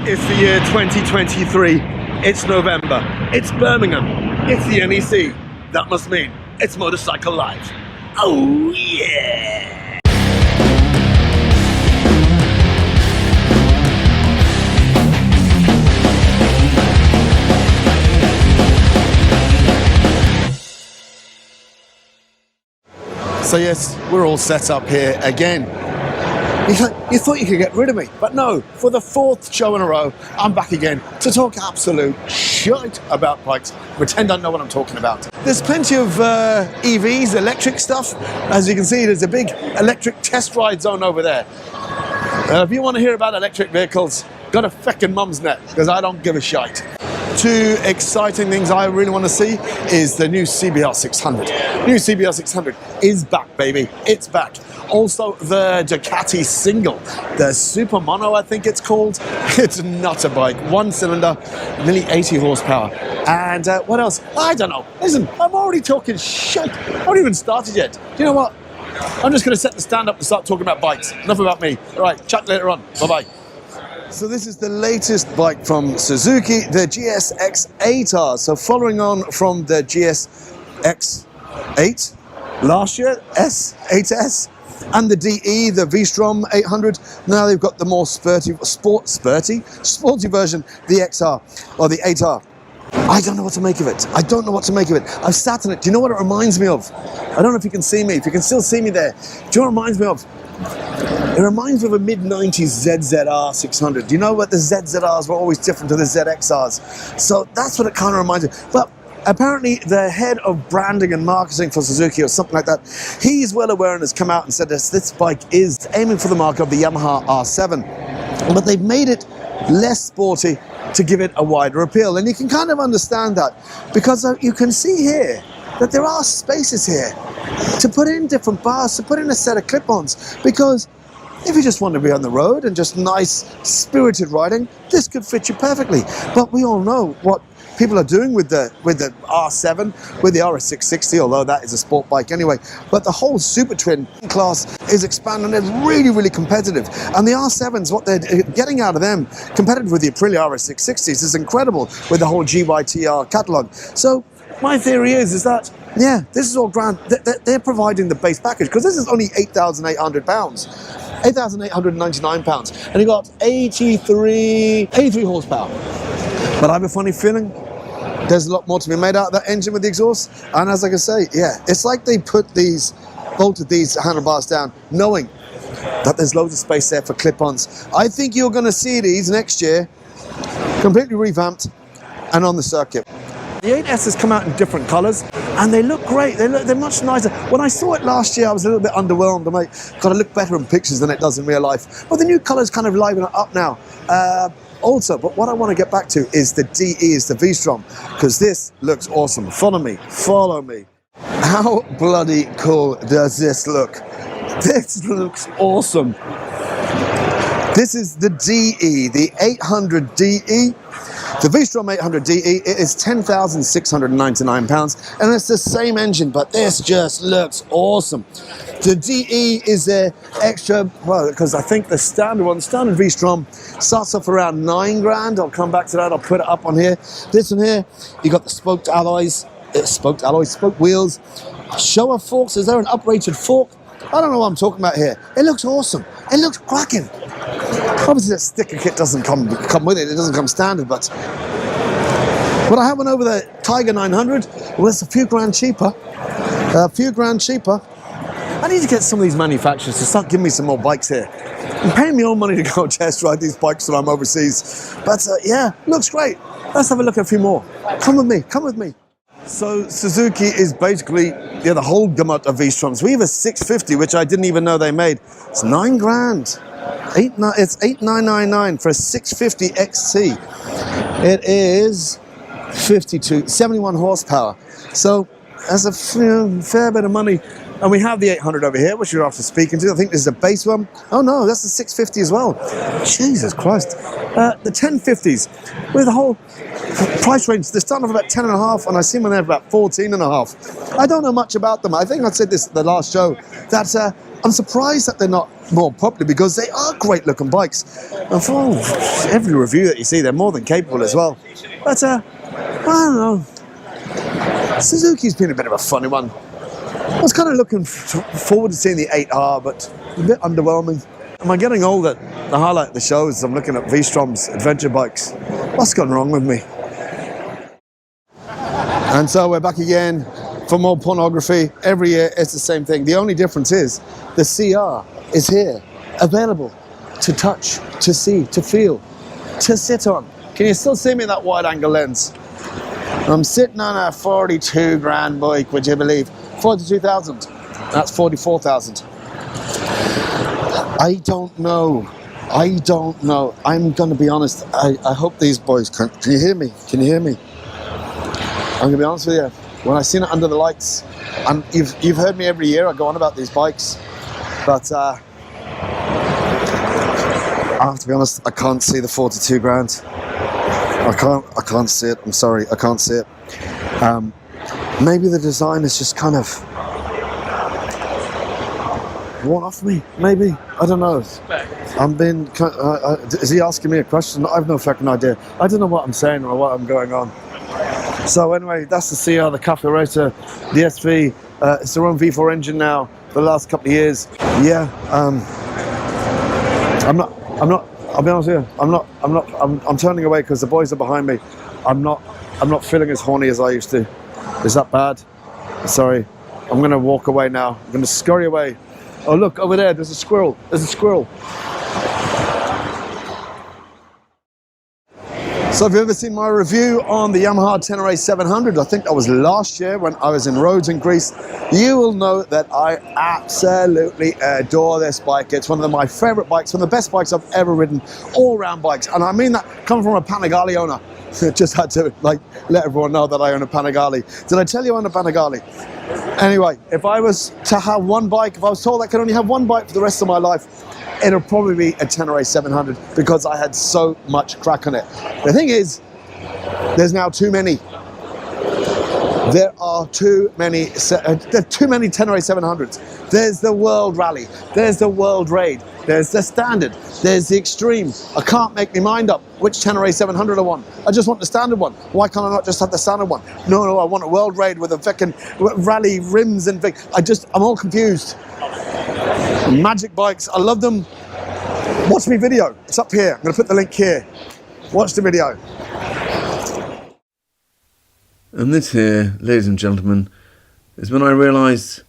It's the year 2023. It's November. It's Birmingham. It's the NEC. That must mean it's Motorcycle Live. Oh yeah! So yes, we're all set up here again. You thought you could get rid of me, but no, for the fourth show in a row, I'm back again to talk absolute shite about bikes, pretend I know what I'm talking about. There's plenty of EVs, electric stuff. As you can see, there's a big electric test ride zone over there. If you want to hear about electric vehicles, go to feckin' mum's net, because I don't give a shite. Two exciting things I really want to see is the new CBR 600. New CBR 600 is back, baby. It's back. Also, the Ducati single, the Super Mono, I think it's called. It's not a bike. One cylinder, nearly 80 horsepower. And what else? I don't know. Listen, I'm already talking shit. I haven't even started yet. Do you know what? I'm just going to set the stand up and start talking about bikes. Enough about me. All right, chat later on. Bye-bye. So this is the latest bike from Suzuki, the GSX 8R. So following on from the GSX 8 last year, S8S, and the DE, the V-Strom 800. Now they've got the more sporty version, the XR, or the 8R. I don't know what to make of it. I don't know what to make of it. I've sat in it. Do you know what it reminds me of? I don't know if you can see me, if you can still see me there. Do you know what it reminds me of? It reminds me of a mid-90s ZZR 600. Do you know what the ZZRs were always different to the ZXRs? So that's what it kind of reminds me. But apparently the head of branding and marketing for Suzuki or something like that, he's well aware and has come out and said this bike is aiming for the mark of the Yamaha R7. But they've made it less sporty to give it a wider appeal. And you can kind of understand that because you can see here that there are spaces here to put in different bars, to put in a set of clip-ons, because if you just want to be on the road and just nice, spirited riding, this could fit you perfectly. But we all know what people are doing with the R7, with the RS660, although that is a sport bike anyway. But the whole Super Twin class is expanding. It's really, really competitive. And the R7s, what they're getting out of them, competitive with the Aprilia RS660s, is incredible with the whole GYTR catalogue. So my theory is that, yeah, this is all grand. They're providing the base package, because this is only £8,800, £8,899, and you got 83 horsepower. But I have a funny feeling there's a lot more to be made out of that engine with the exhaust. And as I can say, yeah, it's like they bolted these handlebars down, knowing that there's loads of space there for clip-ons. I think you're going to see these next year completely revamped and on the circuit. The 8S has come out in different colours, and they look great. They're much nicer. When I saw it last year, I was a little bit underwhelmed. I'm like, God, it looked better in pictures than it does in real life. But the new colours kind of liven it up now. Also, but what I want to get back to is the DE, is the V-Strom, because this looks awesome. Follow me, follow me. How bloody cool does this look? This looks awesome. This is the DE, the 800 DE. The V-Strom 800 DE, it is £10,699, and it's the same engine, but this just looks awesome. The DE is their extra, well, because I think the standard V-Strom starts off around £9 grand. I'll come back to that, I'll put it up on here. This one here, you got the spoked wheels, Showa forks. Is there an uprated fork? I don't know what I'm talking about here. It looks awesome. It looks cracking. Obviously that sticker kit doesn't come with it. It doesn't come standard, but I have one over the Tiger 900. Well, it's a few grand cheaper. I need to get some of these manufacturers to start giving me some more bikes here. I'm paying me all money to go test ride these bikes when I'm overseas. But yeah, looks great. Let's have a look at a few more. Come with me, come with me. So Suzuki is basically, the whole gamut of V-Stroms. We have a 650, which I didn't even know they made. It's £9 grand. It's $8,999 for a 650 XT. It is 71 horsepower. So that's a fair bit of money. And we have the 800 over here, which you're after speaking to. I think this is a base one. Oh no, that's the 650 as well. Jesus Christ. The 1050s with the whole price range. They're starting off about 10.5, and I see them there about 14.5. I don't know much about them. I think I said this at the last show, that I'm surprised that they're not more popular because they are great looking bikes. And for every review that you see, they're more than capable as well. But I don't know. Suzuki's been a bit of a funny one. I was kind of looking forward to seeing the 8R, but a bit underwhelming. Am I getting older? The highlight of the show is I'm looking at V-Strom's adventure bikes. What's gone wrong with me? And so we're back again for more pornography. Every year it's the same thing. The only difference is the CR is here, available to touch, to see, to feel, to sit on. Can you still see me in that wide angle lens? I'm sitting on a 42 grand bike, would you believe? 42,000. That's 44,000. I don't know. I'm going to be honest. I hope these boys can you hear me? Can you hear me? I'm going to be honest with you. When I seen it under the lights, and you've heard me every year, I go on about these bikes, but I have to be honest, I can't see the 42 grand. I can't see it. I'm sorry, I can't see it. Maybe the design is just kind of worn off me. Maybe, I don't know. I'm being. Is he asking me a question? I've no fucking idea. I don't know what I'm saying or what I'm going on. So anyway, that's the CR, the Cafe Racer, the SV. It's their own V4 engine now for the last couple of years. Yeah, I'll be honest with you, I'm turning away because the boys are behind me. I'm not feeling as horny as I used to. Is that bad? Sorry. I'm gonna walk away now. I'm gonna scurry away. Oh look, over there, there's a squirrel. There's a squirrel. So have you ever seen my review on the Yamaha Tenere 700? I think that was last year when I was in Rhodes in Greece. You will know that I absolutely adore this bike. It's one of my favorite bikes, one of the best bikes I've ever ridden, all-round bikes. And I mean that coming from a Panigale owner. Just had to let everyone know that I own a Panigale. Did I tell you I own a Panigale? Anyway, if I was to have one bike, if I was told I could only have one bike for the rest of my life, it'll probably be a Tenere 700 because I had so much crack on it. The thing is, there's now too many. There are too many Tenere 700s. There's the World Rally, there's the World Raid, there's the Standard, there's the Extreme. I can't make my mind up which Tenere 700 I want. I just want the standard one. Why can't I not just have the standard one? No, I want a World Raid with a fucking rally rims and I'm all confused. Magic bikes, I love them. Watch my video, it's up here. I'm going to put the link here. Watch the video. And this here, ladies and gentlemen, is when I realised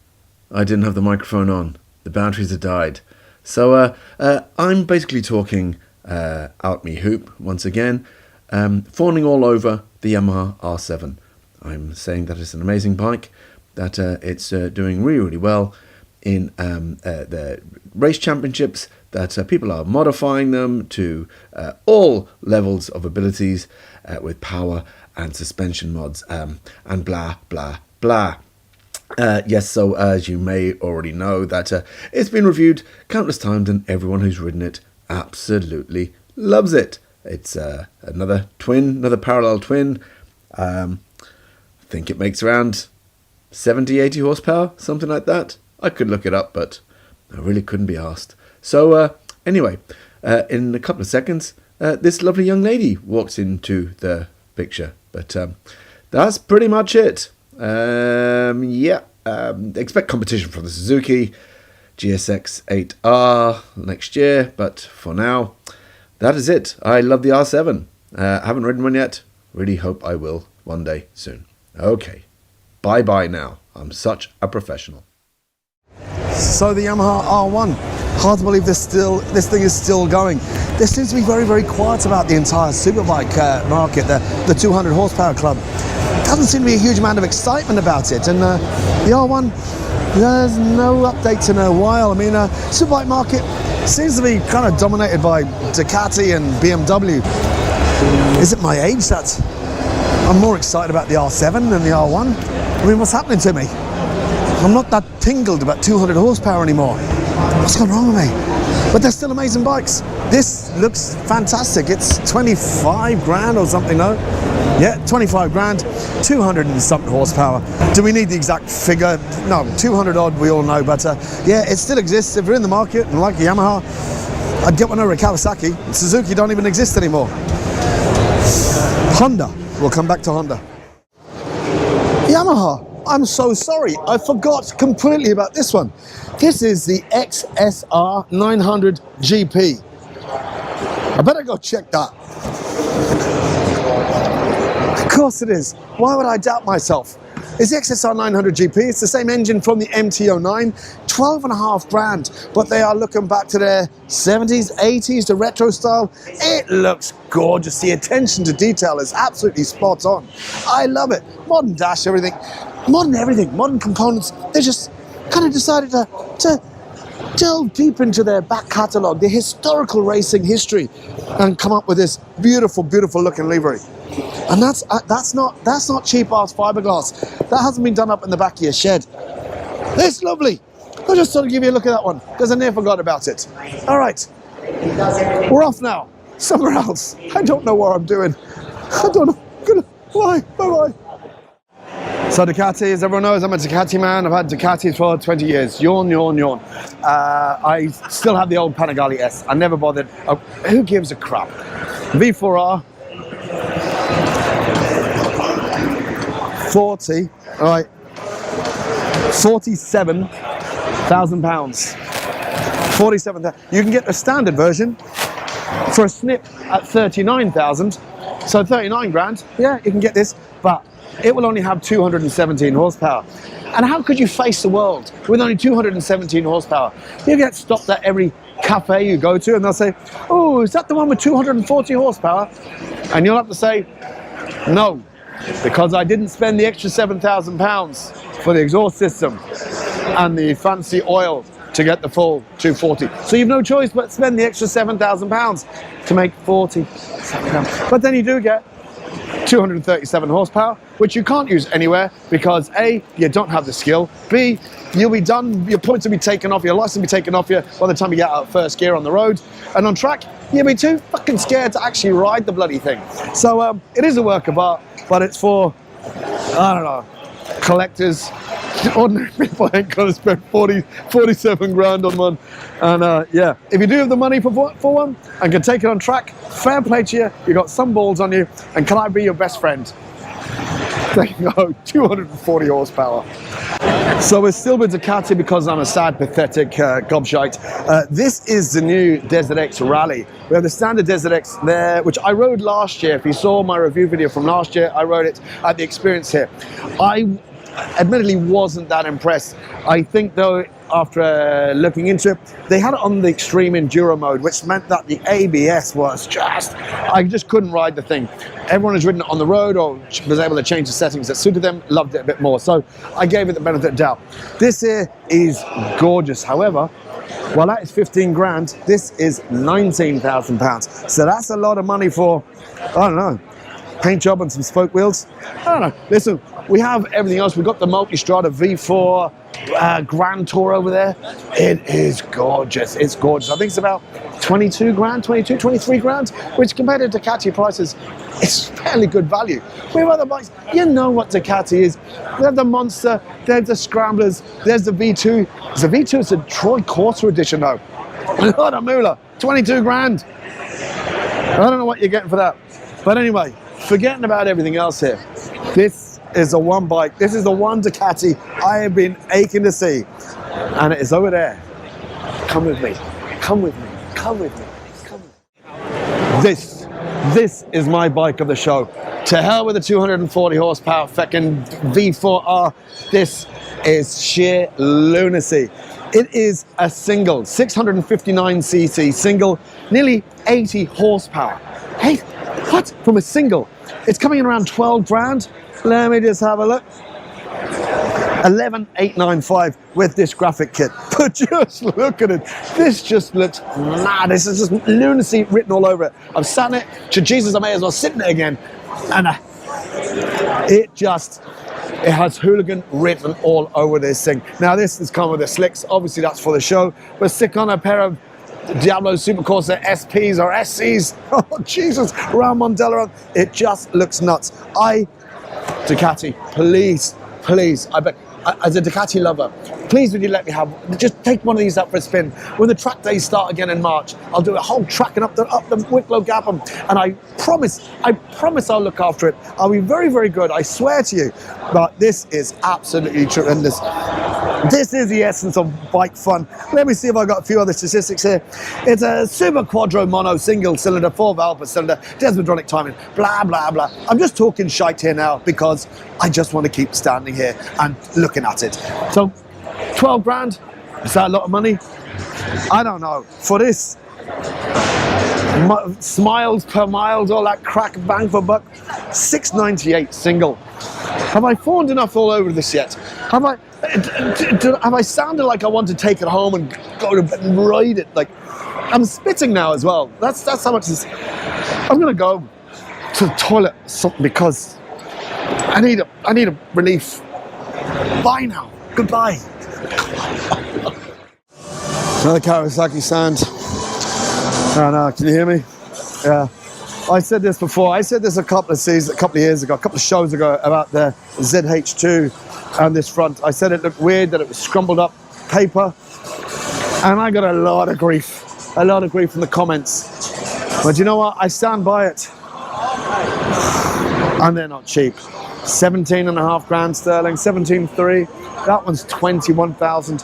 I didn't have the microphone on. The batteries had died. So I'm basically talking out me hoop once again, fawning all over the Yamaha R7. I'm saying that it's an amazing bike, that it's doing really, really well in the race championships, that people are modifying them to all levels of abilities with power and suspension mods and blah, blah, blah. Yes, so as you may already know, that it's been reviewed countless times and everyone who's ridden it absolutely loves it. It's another parallel twin. I think it makes around 70, 80 horsepower, something like that. I could look it up, but I really couldn't be asked. So anyway, in a couple of seconds, this lovely young lady walks into the picture. But that's pretty much it. Expect competition from the Suzuki GSX 8R next year. But for now, that is it. I love the R7. Haven't ridden one yet. Really hope I will one day soon. Okay. Bye-bye now. I'm such a professional. So the Yamaha R1. Hard to believe this thing is still going. There seems to be very, very quiet about the entire superbike market, the 200 horsepower club. Doesn't seem to be a huge amount of excitement about it. And the R1, there's no updates in a while. I mean, superbike market seems to be kind of dominated by Ducati and BMW. Is it my age that I'm more excited about the R7 than the R1? I mean, what's happening to me? I'm not that tingled about 200 horsepower anymore. What's gone wrong with me? But they're still amazing bikes. This looks fantastic. It's 25 grand or something, though. Yeah, 25 grand, 200 and something horsepower. Do we need the exact figure? No, 200 odd, we all know, but yeah, it still exists. If you're in the market and like the Yamaha, I'd get one over at Kawasaki. Suzuki don't even exist anymore. Honda, we'll come back to Honda. Yamaha, I'm so sorry, I forgot completely about this one. This is the XSR 900 GP. I better go check that. Of course it is. Why would I doubt myself? It's the XSR 900 GP. It's the same engine from the MT-09. 12.5 grand, but they are looking back to their 70s, 80s, the retro style. It looks gorgeous. The attention to detail is absolutely spot on. I love it. Modern dash, everything, modern components. They just kind of decided to delve deep into their back catalogue, the historical racing history, and come up with this beautiful, beautiful looking livery. And that's not cheap ass fiberglass. That hasn't been done up in the back of your shed. It's lovely. I just thought I'd give you a look at that one because I never forgot about it. All right, we're off now. Somewhere else. I don't know what I'm doing. I don't know. Bye. Bye. So Ducati, as everyone knows, I'm a Ducati man. I've had Ducatis for 20 years. Yawn. I still have the old Panigale S. I never bothered. Who gives a crap? V4R. 40, all right, 47,000 pounds. 47,000. You can get a standard version for a snip at 39,000. So 39 grand. Yeah, you can get this, but it will only have 217 horsepower. And how could you face the world with only 217 horsepower? You get stopped at every cafe you go to, and they'll say, "Oh, is that the one with 240 horsepower?" And you'll have to say, "No, because I didn't spend the extra 7,000 pounds for the exhaust system and the fancy oil to get the full 240. So you've no choice but spend the extra 7,000 pounds to make 47 pounds. But then you do get 237 horsepower, which you can't use anywhere because A, you don't have the skill, B, you'll be done, your points will be taken off, your license will be taken off you by the time you get out of first gear on the road, and on track, you'll be too fucking scared to actually ride the bloody thing. So it is a work of art, but it's for, I don't know, collectors. Ordinary people ain't gonna spend 47 grand on one. And yeah, if you do have the money for one and can take it on track, fair play to you. You got some balls on you, and can I be your best friend? There you go, 240 horsepower. So we're still with Ducati because I'm a sad, pathetic gobshite. This is the new Desert X Rally. We have the standard Desert X there, which I rode last year. If you saw my review video from last year, I rode it at the experience here. I admittedly wasn't that impressed. I think though, after looking into it, they had it on the extreme enduro mode, which meant that the ABS was I just couldn't ride the thing. Everyone who's ridden it on the road or was able to change the settings that suited them loved it a bit more. So I gave it the benefit of the doubt. This here is gorgeous. However, while that is 15 grand, this is 19,000 pounds. So that's a lot of money for, I don't know, paint job and some spoke wheels. I don't know. Listen, we have everything else. We've got the Multistrada V4 Grand Tour over there. It is gorgeous. It's gorgeous. I think it's about 22 grand, 22, 23 grand, which compared to Ducati prices, it's fairly good value. We have other bikes. You know what Ducati is. We have the Monster, there's the Scramblers, there's the V2. The V2 is a Troy Quarter edition though. What a moolah. 22 grand. I don't know what you're getting for that. But anyway, forgetting about everything else here. This is the one bike. This is the one Ducati I have been aching to see. And it is over there. Come with me. Come with me. Come with me. Come with me. This is my bike of the show. To hell with the 240 horsepower feckin' V4R. This is sheer lunacy. It is a single, 659cc single, nearly 80 horsepower. Hey, what? From a single? It's coming in around 12 grand. Let me just have a look. 11,895 with this graphic kit. But just look at it. This just looks mad. This is just lunacy written all over it. I've sat in it. To Jesus, I may as well sit in it again. And it has hooligan written all over this thing. Now this has come with the slicks. Obviously that's for the show. But stick on a pair of Diablo Super Corsa SPs or SCs. Oh, Jesus, around Mondella. It just looks nuts. Ducati, please, I bet, as a Ducati lover, please would you let me have, just take one of these up for a spin. When the track days start again in March, I'll do a whole track and up the Wicklow Gap, and I promise I'll look after it. I'll be very, very good, I swear to you. But this is absolutely tremendous. This is the essence of bike fun. Let me see if I've got a few other statistics here. It's a Super Quadro mono, single cylinder, 4 valve per cylinder, desmodronic timing, blah, blah, blah. I'm just talking shite here now because I just want to keep standing here and looking at it. So, 12 grand, is that a lot of money? I don't know. For this, smiles per mile, all that crack, bang for buck, 698 single. Have I fawned enough all over this yet? Have I sounded like I want to take it home and go to bed and ride it? Like, I'm spitting now as well. That's how much this. I'm gonna go to the toilet or something because I need a relief. Bye now. Goodbye. Another Kawasaki sound. Oh no, can you hear me? Yeah. I said this before. I said this a couple of years ago, a couple of shows ago about the ZH2 and this front. I said it looked weird, that it was scrumbled up paper, and I got a lot of grief from the comments. But you know what? I stand by it, and they're not cheap. 17.5 grand sterling, 17.3. That one's 21,000.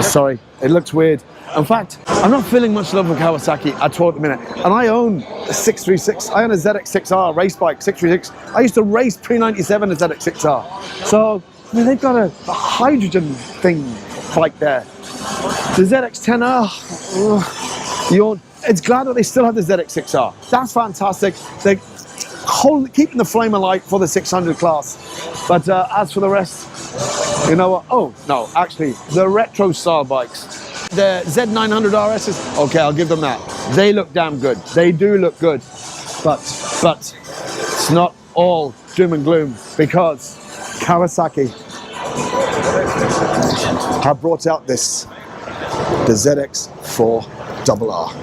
Sorry, it looks weird. In fact, I'm not feeling much love for Kawasaki at all at the minute. And I own a 636. I own a ZX6R race bike, 636. I used to race pre-97 a ZX6R. So, I mean, they've got a hydrogen thing bike there. The ZX10R, it's glad that they still have the ZX6R. That's fantastic. They're keeping the flame alight for the 600 class. But as for the rest, you know what? Oh, no, actually, the retro style bikes. The Z900 RSs, okay, I'll give them that. They look damn good. They do look good. But it's not all doom and gloom, because Kawasaki have brought out the ZX4RR.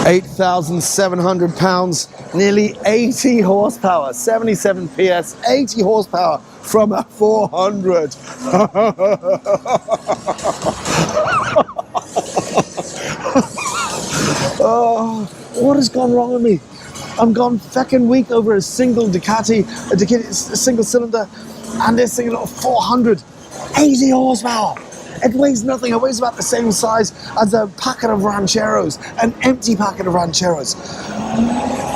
8,700 pounds, nearly 80 horsepower, 77 PS, 80 horsepower from a 400. Oh, what has gone wrong with me? I'm gone fucking weak over a single Ducati, a single cylinder, and this thing at 400, 80 horsepower. It weighs nothing. It weighs about the same size as a packet of Rancheros, an empty packet of Rancheros.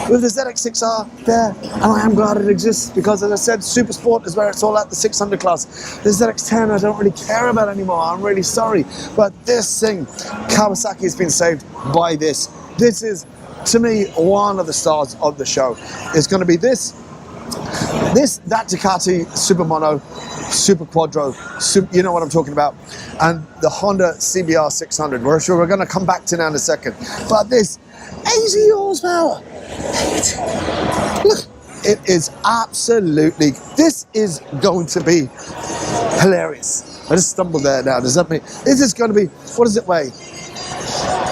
With the ZX6R there, and I am glad it exists, because as I said, Super Sport is where it's all at, the 600 class. The ZX10 I don't really care about anymore. I'm really sorry. But this thing, Kawasaki has been saved by this. This is, to me, one of the stars of the show. It's going to be that Ducati Super Mono, Super Quadro, you know what I'm talking about, and the Honda CBR 600, which we're going to come back to now in a second. But this 80 horsepower, look, it is absolutely, this is going to be hilarious. I just stumbled there now. Does that mean, is this going to be, what does it weigh?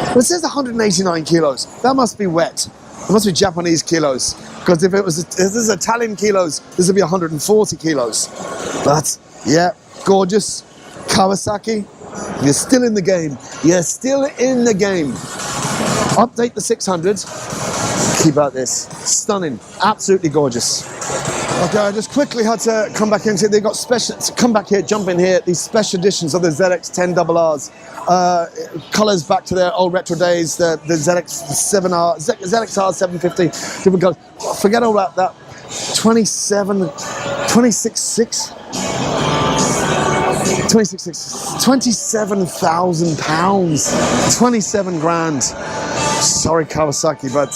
Well, it says 189 kilos. That must be wet. It must be Japanese kilos. Because if this is Italian kilos, this would be 140 kilos. But, yeah, gorgeous. Kawasaki, you're still in the game. You're still in the game. Update the 600s. Keep out this. Stunning. Absolutely gorgeous. Okay, I just quickly had to come back into it. They got special, come back here, jump in here, these special editions of the ZX10RRs. Colours back to their old retro days, the ZX7R, ZXR 750, different colours. Forget all about that. 26,600. 27,000 pounds, 27 grand. Sorry, Kawasaki, but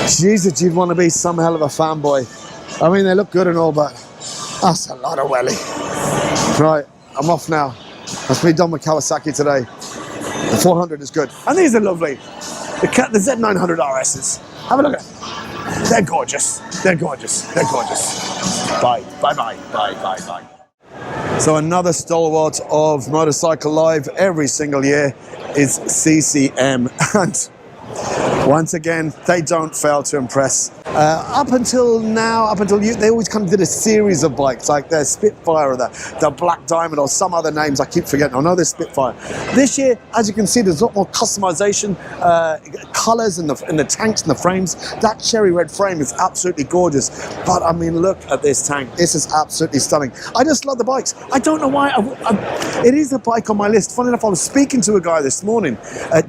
Jesus, you'd want to be some hell of a fanboy. I mean, they look good and all, but that's a lot of welly. Right, I'm off now. That's me done with Kawasaki today. The 400 is good, and these are lovely. The Z900 RSs. Have a look at them. They're gorgeous. They're gorgeous. They're gorgeous. Bye. Bye. Bye. Bye. Bye. Bye. So another stalwart of Motorcycle Live every single year is CCM, and once again, they don't fail to impress. Up until now, they always kind of did a series of bikes, like their Spitfire or the Black Diamond or some other names I keep forgetting. I know there's Spitfire. This year, as you can see, there's a lot more customization, colors in the tanks and the frames. That cherry red frame is absolutely gorgeous. But I mean, look at this tank. This is absolutely stunning. I just love the bikes. I don't know why. It is a bike on my list. Funny enough, I was speaking to a guy this morning,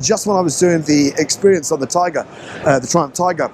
just when I was doing the experience on the Tiger, the Triumph Tiger.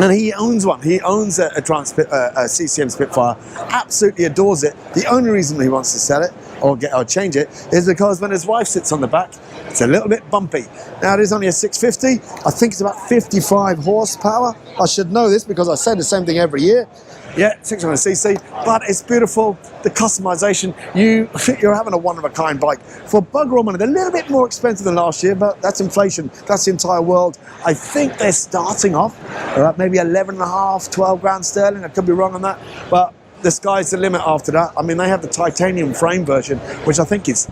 And he owns one. He owns a CCM Spitfire. Absolutely adores it. The only reason he wants to sell it or change it is because when his wife sits on the back, it's a little bit bumpy. Now it is only a 650. I think it's about 55 horsepower. I should know this because I say the same thing every year. Yeah, 600cc, but it's beautiful. The customization, you're having a one-of-a-kind bike. For bugger all money, they're a little bit more expensive than last year, but that's inflation. That's the entire world. I think they're starting off at maybe 11.5, 12 grand sterling. I could be wrong on that, but the sky's the limit after that. I mean, they have the titanium frame version, which I think is,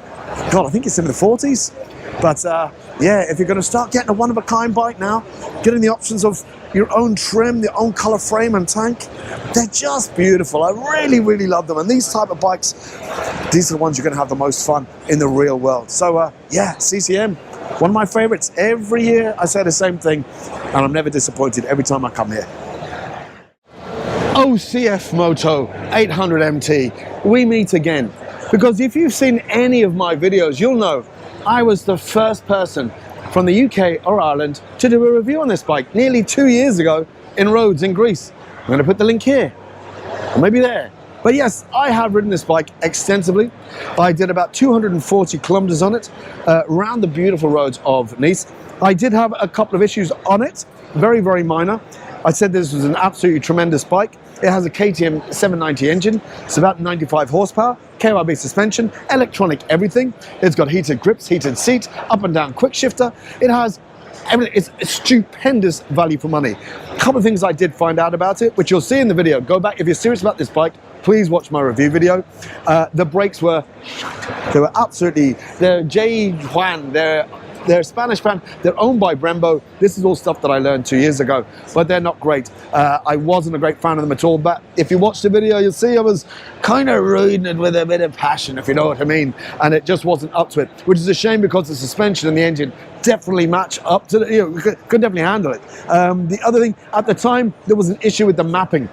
God, I think it's in the 40s. But yeah, if you're going to start getting a one-of-a-kind bike now, getting the options of your own trim, your own color frame and tank, they're just beautiful. I really, really love them. And these type of bikes, these are the ones you're going to have the most fun in the real world. So yeah, CCM, one of my favorites. Every year I say the same thing, and I'm never disappointed every time I come here. Oh, cfmoto 800MT, we meet again. Because if you've seen any of my videos, you'll know I was the first person from the UK or Ireland to do a review on this bike nearly 2 years ago in Rhodes in Greece. I'm going to put the link here, or maybe there. But yes, I have ridden this bike extensively. I did about 240 kilometers on it, around the beautiful roads of Nice. I did have a couple of issues on it, very, very minor. I said this was an absolutely tremendous bike. It has a KTM 790 engine. It's about 95 horsepower, KYB suspension, electronic everything. It's got heated grips, heated seat, up and down quick shifter. It has everything. It's a stupendous value for money. A couple of things I did find out about it, which you'll see in the video. Go back, if you're serious about this bike, please watch my review video. The brakes were absolutely, they're J. Juan, they're a Spanish brand. They're owned by Brembo. This is all stuff that I learned 2 years ago, but they're not great. I wasn't a great fan of them at all, but if you watch the video, you'll see I was kind of riding it with a bit of passion, if you know what I mean, and it just wasn't up to it, which is a shame because the suspension and the engine definitely match up to the, could definitely handle it. The other thing, at the time, there was an issue with the mapping.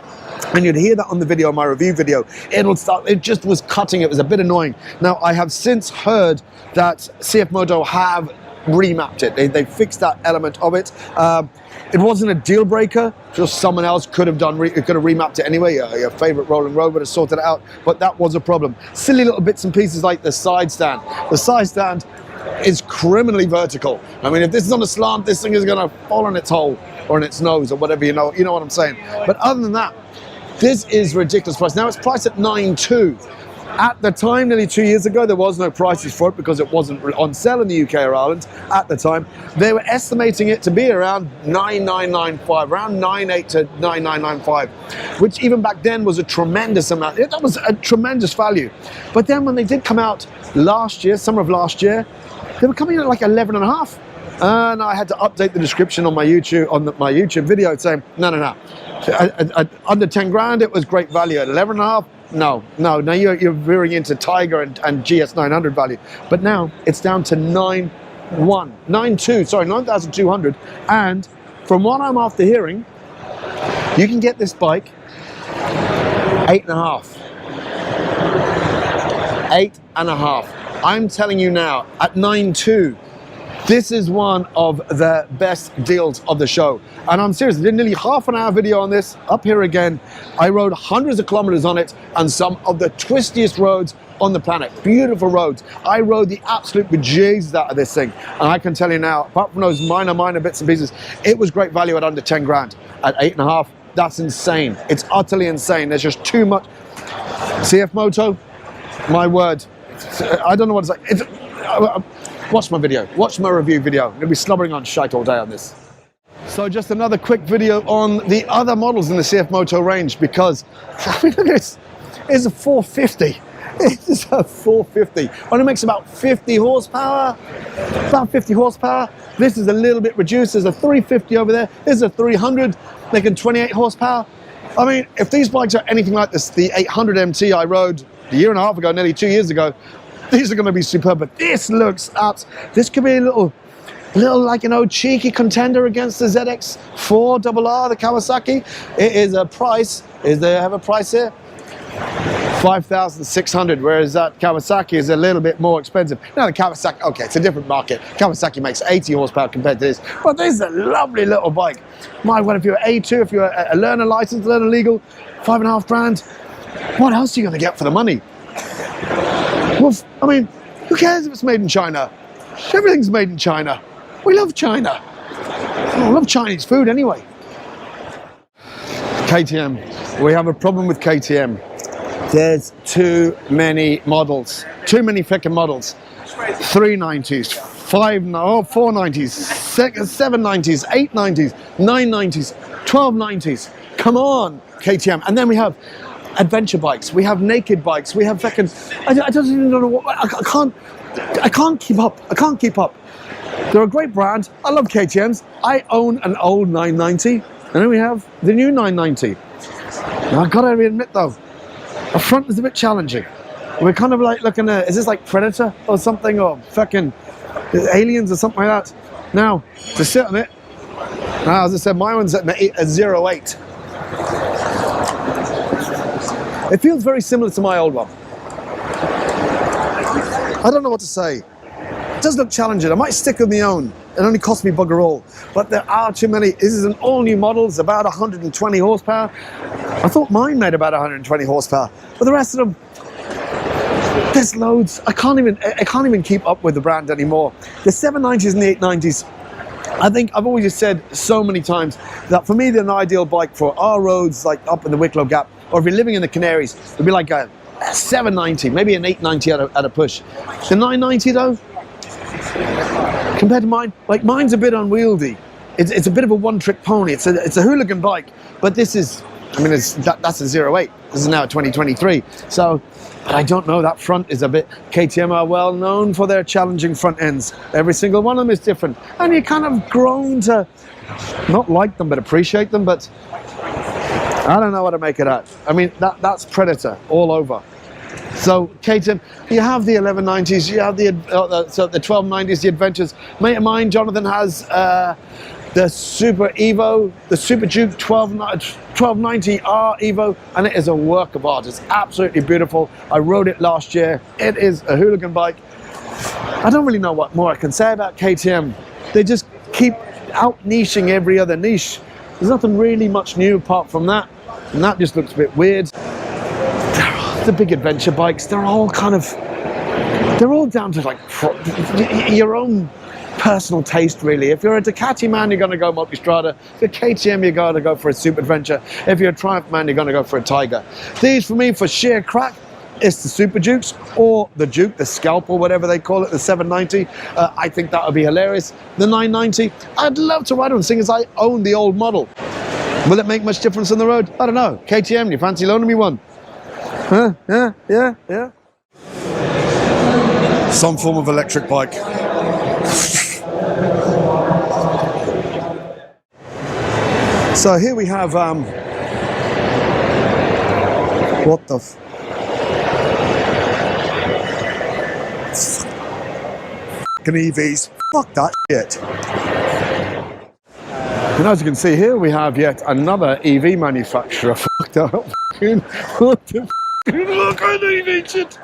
And you'd hear that on the video, my review video. It just was cutting. It was a bit annoying. Now, I have since heard that CFmoto have remapped it. They fixed that element of it. It wasn't a deal breaker. Just someone else could have remapped it anyway. Your favorite rolling road would have sorted it out, but that was a problem. Silly little bits and pieces like the side stand. The side stand is criminally vertical. I mean, if this is on a slant, this thing is going to fall on its hole or in its nose or whatever, you know what I'm saying. But other than that, this is ridiculous price. Now it's priced at 9.2. At the time, nearly 2 years ago, there was no prices for it because it wasn't on sale in the UK or Ireland at the time. They were estimating it to be around 9,995, around 9.8 to 9,995, which even back then was a tremendous amount. That was a tremendous value. But then when they did come out last year, summer of last year, they were coming in at like 11.5. And I had to update the description on my YouTube video saying, no. Under 10 grand, it was great value. At 11.5, no. Now you're veering into Tiger and GS 900 value. But now it's down to 9,200. And from what I'm after hearing, you can get this bike 8.5. 8.5. I'm telling you now, at 9.2. This is one of the best deals of the show. And I'm serious, I did nearly half an hour video on this, up here again. I rode hundreds of kilometers on it on some of the twistiest roads on the planet. Beautiful roads. I rode the absolute bejesus out of this thing. And I can tell you now, apart from those minor bits and pieces, it was great value at under 10 grand. At 8.5, that's insane. It's utterly insane. There's just too much. CFmoto, my word. I don't know what to say. Watch my video, watch my review video. I'm gonna be slobbering on shite all day on this. So just another quick video on the other models in the CFmoto range because, I mean, look at this. It's a 450. It is a 450. Only makes about 50 horsepower. About 50 horsepower. This is a little bit reduced. There's a 350 over there. This is a 300, making 28 horsepower. I mean, if these bikes are anything like this, the 800 MT I rode a year and a half ago, nearly 2 years ago, these are going to be superb. But this looks up. This could be a little like, you know, cheeky contender against the ZX4RR, the Kawasaki. It is a price. Have a price here? 5,600, whereas that Kawasaki is a little bit more expensive. Now the Kawasaki, okay, it's a different market. Kawasaki makes 80 horsepower compared to this, but this is a lovely little bike. My God, if you're A2, if you're a learner license, learner legal, 5.5 grand, what else are you going to get for the money? Well, I mean, who cares if it's made in China? Everything's made in China. We love China. I love Chinese food anyway. KTM. We have a problem with KTM. There's too many models. Too many frickin' models. 390s, 490s, 790s, 890s, 990s, 1290s. Come on, KTM. And then we have adventure bikes. We have naked bikes. We have frickin'... I don't even know what... I can't keep up. I can't keep up. They're a great brand. I love KTMs. I own an old 990. And then we have the new 990. Now, I've got to admit though, the front is a bit challenging. We're kind of like looking at, is this like Predator or something, or fucking Aliens or something like that? Now, to sit on it, now, as I said, my one's at a 08. It feels very similar to my old one. I don't know what to say. It does look challenging. I might stick with my own. It only cost me bugger all. But there are too many. This is an all-new model. It's about 120 horsepower. I thought mine made about 120 horsepower. But the rest of them, there's loads. I can't even keep up with the brand anymore. The 790s and the 890s, I think I've always just said so many times that for me they're an ideal bike for our roads, like up in the Wicklow Gap, or if you're living in the Canaries, it'd be like a 790, maybe an 890 at a push. The 990 though, compared to mine, like mine's a bit unwieldy. It's a bit of a one-trick pony. It's a hooligan bike, but this is, I mean, that's a 08. This is now 2023. So, but I don't know, that front is a bit, KTM are well known for their challenging front ends. Every single one of them is different. And you kind of grown to not like them, but appreciate them, but I don't know what to make of that. I mean, that's Predator all over. So KTM, you have the 1190s, you have the 1290s, the Adventures. Mate of mine, Jonathan, has the Super Evo, the Super Duke 1290R Evo, and it is a work of art. It's absolutely beautiful. I rode it last year. It is a hooligan bike. I don't really know what more I can say about KTM. They just keep out-niching every other niche. There's nothing really much new apart from that, and that just looks a bit weird. The big adventure bikes, they're all down to like your own personal taste, really. If you're a Ducati man, you're going to go multistrada. If you're KTM, you're going to go for a super adventure. If you're a Triumph man, you're going to go for a Tiger. These, for me, for sheer crack, it's the Super Dukes, or the Duke, the Scalp, or whatever they call it, the 790. I think that would be hilarious. The 990, I'd love to ride one, seeing as I own the old model. Will it make much difference on the road? I don't know. KTM, you fancy loaning me one? Huh? Yeah. Some form of electric bike. So here we have, what the fucking EVs. Fuck that shit. And as you can see here, we have yet another EV manufacturer fucked up. What the fuck? Look at the EV shit.